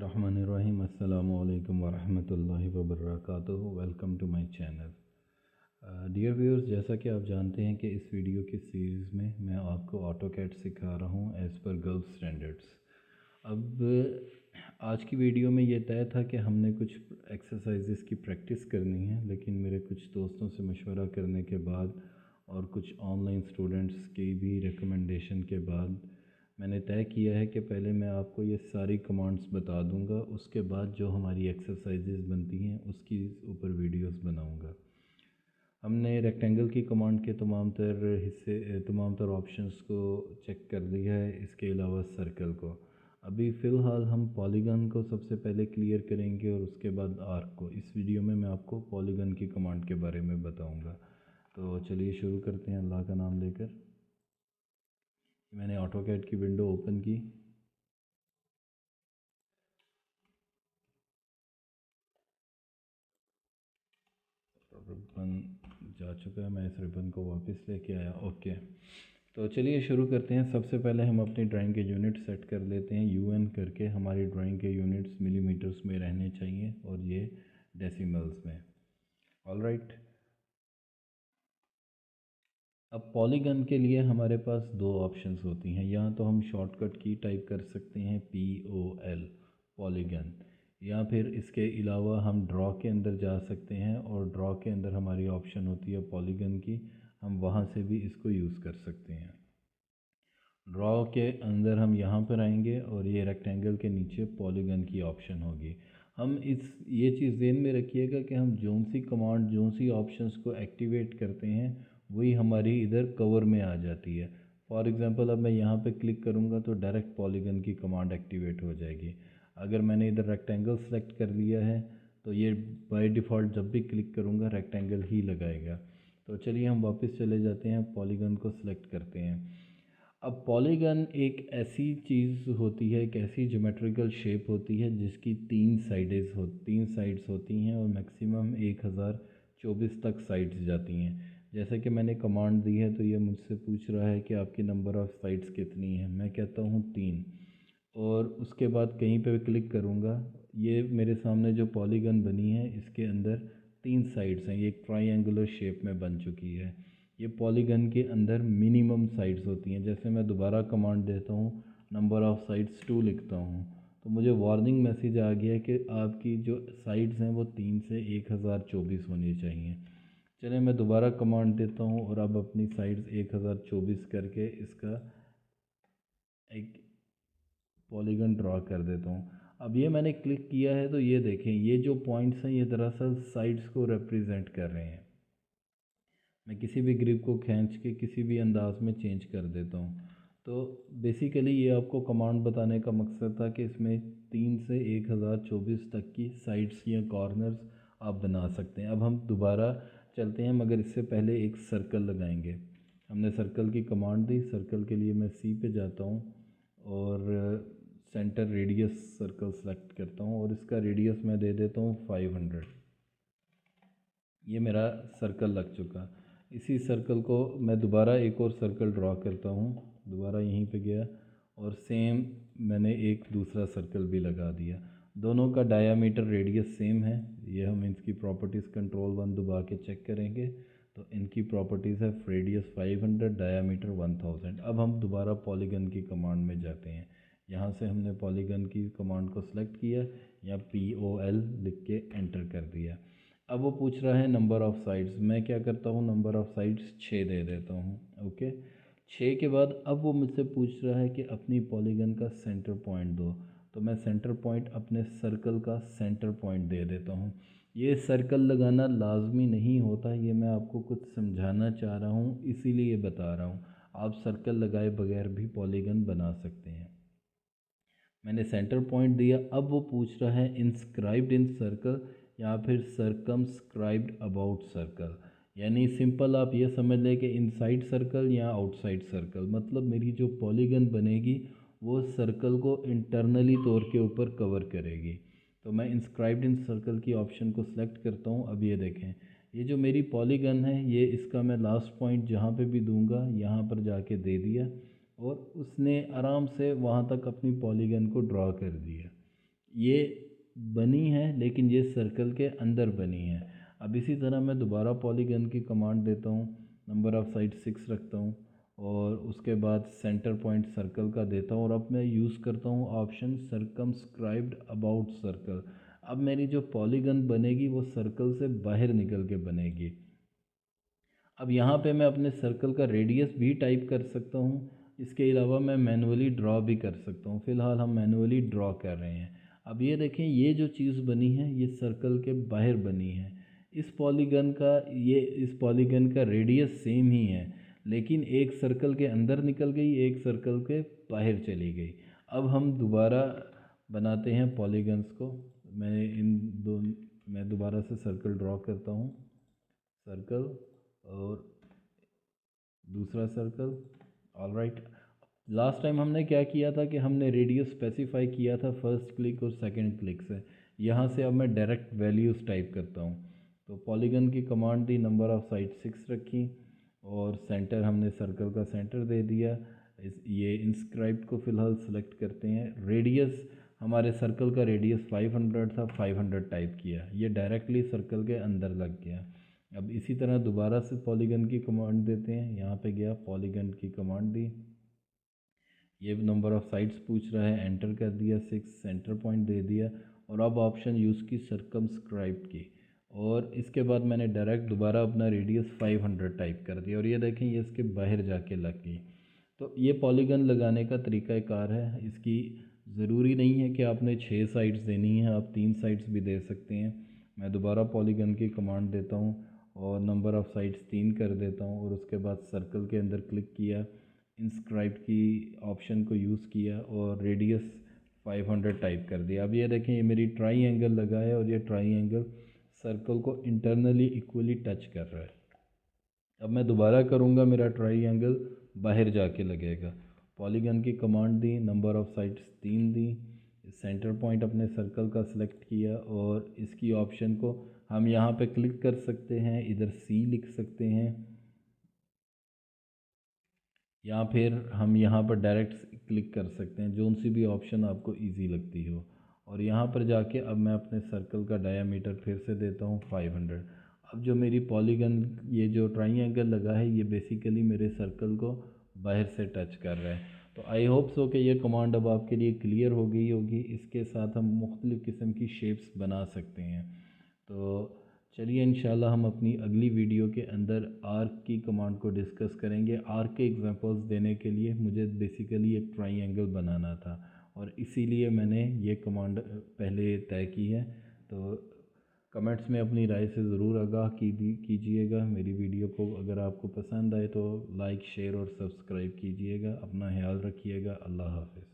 बिस्मिल्लाहिर्रहमानिर्रहीम अस्सलामु अलैकुम वरहमतुल्लाहि वबरकातुहू। Welcome to my channel. Dear viewers, जैसा कि आप जानते हैं कि इस वीडियो की सीरीज़ में मैं आपको ऑटोकैड सिखा रहा हूं एज़ पर गर्ल्स स्टैंडर्ड्स। अब आज की वीडियो में ये तय था कि हमने कुछ एक्सरसाइजेस की प्रैक्टिस करनी है, लेकिन मेरे कुछ दोस्तों से मशवरा करने के बाद और कुछ ऑनलाइन स्टूडेंट्स की भी रिकमेंडेशन के बाद मैंने तय किया है कि पहले मैं आपको ये सारी कमांड्स बता दूंगा, उसके बाद जो हमारी एक्सरसाइजेस बनती हैं उसकी ऊपर वीडियोस बनाऊंगा। हमने रेक्टेंगल की कमांड के तमाम तर ऑप्शंस को चेक कर लिया है, इसके अलावा सर्कल को। अभी फ़िलहाल हम पॉलीगन को सबसे पहले क्लियर करेंगे और उसके बाद आर्क को। इस वीडियो में मैं आपको पॉलीगन की कमांड के बारे में बताऊँगा। तो चलिए शुरू करते हैं अल्लाह का नाम लेकर। मैंने ऑटोकैड की विंडो ओपन की। रिबन जा चुका है, मैं इस रिबन को वापस लेके आया। ओके, तो चलिए शुरू करते हैं। सबसे पहले हम अपनी ड्राइंग के यूनिट सेट कर लेते हैं। यूएन करके हमारी ड्राइंग के यूनिट्स मिलीमीटर्स में रहने चाहिए और ये डेसिमल्स में। ऑलराइट, अब पॉलीगन के लिए हमारे पास दो ऑप्शंस होती हैं। या तो हम शॉर्टकट की टाइप कर सकते हैं POL, पॉलीगन, या फिर इसके अलावा हम ड्रॉ के अंदर जा सकते हैं और ड्रॉ के अंदर हमारी ऑप्शन होती है पॉलीगन की, हम वहाँ से भी इसको यूज़ कर सकते हैं। ड्रॉ के अंदर हम यहाँ पर आएंगे और ये रेक्टेंगल के नीचे पॉलीगन की ऑप्शन होगी। हम ये चीज़ ध्यान में रखिएगा कि हम जोन सी कमांड, जोन सी ऑप्शंस को एक्टिवेट करते हैं वही हमारी इधर कवर में आ जाती है। फॉर एग्ज़ाम्पल अब मैं यहाँ पे क्लिक करूँगा तो डायरेक्ट पॉलीगन की कमांड एक्टिवेट हो जाएगी। अगर मैंने इधर रेक्टेंगल सेलेक्ट कर लिया है तो ये बाय डिफ़ॉल्ट जब भी क्लिक करूँगा रेक्टेंगल ही लगाएगा। तो चलिए हम वापस चले जाते हैं, पॉलीगन को सिलेक्ट करते हैं। अब पॉलीगन एक ऐसी चीज़ होती है, एक ऐसी ज्योमेट्रिकल शेप होती है जिसकी तीन साइड्स होती हैं और मैक्सिमम 1024 तक साइड्स जाती हैं। जैसे कि मैंने कमांड दी है तो ये मुझसे पूछ रहा है कि आपकी नंबर ऑफ़ साइड्स कितनी है। मैं कहता हूँ 3, और उसके बाद कहीं पे क्लिक करूँगा। ये मेरे सामने जो पॉलीगन बनी है इसके अंदर 3 साइड्स हैं, ये एक ट्राइंगुलर शेप में बन चुकी है। ये पॉलीगन के अंदर मिनिमम साइड्स होती हैं। जैसे मैं दोबारा कमांड देता हूँ, नंबर ऑफ़ साइड्स 2 लिखता हूँ, तो मुझे वार्निंग मैसेज आ गया कि आपकी जो साइड्स हैं वो 3 से 1024 होनी चाहिए। चलिए मैं दोबारा कमांड देता हूँ और अब अपनी साइड्स 1024 करके इसका एक पॉलीगन ड्रॉ कर देता हूँ। अब ये मैंने क्लिक किया है तो ये देखें, ये जो पॉइंट्स हैं ये दरअसल साइड्स को रिप्रेजेंट कर रहे हैं। मैं किसी भी ग्रिप को खींच के किसी भी अंदाज में चेंज कर देता हूँ। तो बेसिकली ये आपको कमांड बताने का मकसद था कि इसमें 3 से 1024 तक की साइड्स या कॉर्नर्स आप बना सकते हैं। अब हम दोबारा चलते हैं, मगर इससे पहले एक सर्कल लगाएंगे। हमने सर्कल की कमांड दी। सर्कल के लिए मैं C पे जाता हूँ और सेंटर रेडियस सर्कल सेलेक्ट करता हूँ और इसका रेडियस मैं दे देता हूँ 500। ये मेरा सर्कल लग चुका। इसी सर्कल को मैं दोबारा एक और सर्कल ड्रॉ करता हूँ। दोबारा यहीं पे गया और सेम मैंने एक दूसरा सर्कल भी लगा दिया। दोनों का डायामीटर रेडियस सेम है। ये हम इसकी प्रॉपर्टीज़ कंट्रोल 1 दबा के चेक करेंगे तो इनकी प्रॉपर्टीज़ है रेडियस 500, डायामीटर 1000। अब हम दोबारा पॉलीगन की कमांड में जाते हैं। यहाँ से हमने पॉलीगन की कमांड को सिलेक्ट किया या POL लिख के एंटर कर दिया। अब वो पूछ रहा है नंबर ऑफ़ साइड्स। मैं क्या करता हूँ, नंबर ऑफ़ साइड्स 6 दे देता हूँ। ओके, 6 के बाद अब वो मुझसे पूछ रहा है कि अपनी पॉलीगन का सेंटर पॉइंट दो, तो मैं सेंटर पॉइंट अपने सर्कल का सेंटर पॉइंट दे देता हूँ। ये सर्कल लगाना लाजमी नहीं होता, ये मैं आपको कुछ समझाना चाह रहा हूँ इसीलिए बता रहा हूँ। आप सर्कल लगाए बगैर भी पॉलीगन बना सकते हैं। मैंने सेंटर पॉइंट दिया। अब वो पूछ रहा है इंस्क्राइब्ड इन सर्कल या फिर सरकमस्क्राइब्ड अबाउट सर्कल। यानी सिंपल आप ये समझ लें कि इनसाइड सर्कल या आउटसाइड सर्कल, मतलब मेरी जो पॉलीगन बनेगी वो सर्कल को इंटरनली तौर के ऊपर कवर करेगी। तो मैं इंस्क्राइब्ड इन सर्कल की ऑप्शन को सिलेक्ट करता हूँ। अब ये देखें, ये जो मेरी पॉलीगन है ये इसका मैं लास्ट पॉइंट जहाँ पे भी दूंगा यहाँ पर जाके दे दिया और उसने आराम से वहाँ तक अपनी पॉलीगन को ड्रॉ कर दिया। ये बनी है लेकिन ये सर्कल के अंदर बनी है। अब इसी तरह मैं दोबारा पॉलीगन की कमांड देता हूँ, नंबर ऑफ़ साइड 6 रखता हूँ और उसके बाद सेंटर पॉइंट सर्कल का देता हूँ और अब मैं यूज़ करता हूँ ऑप्शन सर्कमस्क्राइब्ड अबाउट सर्कल। अब मेरी जो पॉलीगन बनेगी वो सर्कल से बाहर निकल के बनेगी। अब यहाँ पे मैं अपने सर्कल का रेडियस भी टाइप कर सकता हूँ, इसके अलावा मैं मैनुअली ड्रॉ भी कर सकता हूँ। फ़िलहाल हम मैनुअली ड्रॉ कर रहे हैं। अब ये देखें, ये जो चीज़ बनी है ये सर्कल के बाहर बनी है। इस पॉलीगन का रेडियस सेम ही है, लेकिन एक सर्कल के अंदर निकल गई, एक सर्कल के बाहर चली गई। अब हम दोबारा बनाते हैं पॉलीगन्स को। मैं दोबारा से सर्कल ड्रॉ करता हूँ, सर्कल और दूसरा सर्कल। ऑलराइट, लास्ट टाइम हमने क्या किया था कि हमने रेडियस स्पेसिफाई किया था फर्स्ट क्लिक और सेकंड क्लिक से। यहाँ से अब मैं डायरेक्ट वैल्यूज़ टाइप करता हूँ। तो पॉलीगन की command the, number of side 6 रखी और सेंटर हमने सर्कल का सेंटर दे दिया। ये इंस्क्राइब्ड को फ़िलहाल सेलेक्ट करते हैं। रेडियस, हमारे सर्कल का रेडियस 500 था, 500 टाइप किया, ये डायरेक्टली सर्कल के अंदर लग गया। अब इसी तरह दोबारा से पॉलीगन की कमांड देते हैं। यहाँ पे गया, पॉलीगन की कमांड दी, ये नंबर ऑफ़ साइड्स पूछ रहा है, एंटर कर दिया, 6 सेंटर पॉइंट दे दिया और अब ऑप्शन यूज़ की सर्कमस्क्राइब की और इसके बाद मैंने डायरेक्ट दोबारा अपना रेडियस 500 टाइप कर दिया और ये देखें ये इसके बाहर जाके लग गई। तो ये पॉलीगन लगाने का तरीक़ाकार है। इसकी ज़रूरी नहीं है कि आपने 6 साइड्स देनी है, आप 3 साइड्स भी दे सकते हैं। मैं दोबारा पॉलीगन की कमांड देता हूँ और नंबर ऑफ़ साइड्स 3 कर देता हूँ और उसके बाद सर्कल के अंदर क्लिक किया, इंस्क्राइब की ऑप्शन को यूज़ किया और रेडियस 500 टाइप कर दिया। अब ये देखें, ये मेरी ट्राई एंगल लगा है और ये ट्राई एंगल सर्कल को इंटरनली इक्वली टच कर रहा है। अब मैं दोबारा करूँगा, मेरा ट्राई एंगल बाहर जाके लगेगा। पॉलीगन की command the, number of sides 3 the, centre point अपने सर्कल का सिलेक्ट किया और इसकी ऑप्शन को हम यहाँ पे क्लिक कर सकते हैं, इधर सी लिख सकते हैं या फिर हम यहाँ पर डायरेक्ट क्लिक कर सकते हैं, जो सी भी ऑप्शन आपको इजी लगती हो। और यहाँ पर जाके अब मैं अपने सर्कल का डायामीटर फिर से देता हूँ 500। अब जो मेरी पॉलीगन, ये जो ट्राइंगल लगा है, ये बेसिकली मेरे सर्कल को बाहर से टच कर रहा है। तो आई होप सो कि ये कमांड अब आपके लिए क्लियर हो गई होगी। इसके साथ हम मुख्तलिफ़ किस्म की शेप्स बना सकते हैं। तो चलिए, इंशाल्लाह हम अपनी अगली वीडियो के अंदर आर्क की कमांड को डिस्कस करेंगे। आर्क के एग्जांपल्स देने के लिए मुझे बेसिकली एक ट्रायंगल बनाना था और इसीलिए मैंने ये कमांड पहले तय की है। तो कमेंट्स में अपनी राय से ज़रूर आगाह कीजिएगा। मेरी वीडियो को अगर आपको पसंद आए तो लाइक, शेयर और सब्सक्राइब कीजिएगा। अपना ख्याल रखिएगा। अल्लाह हाफ़िज़।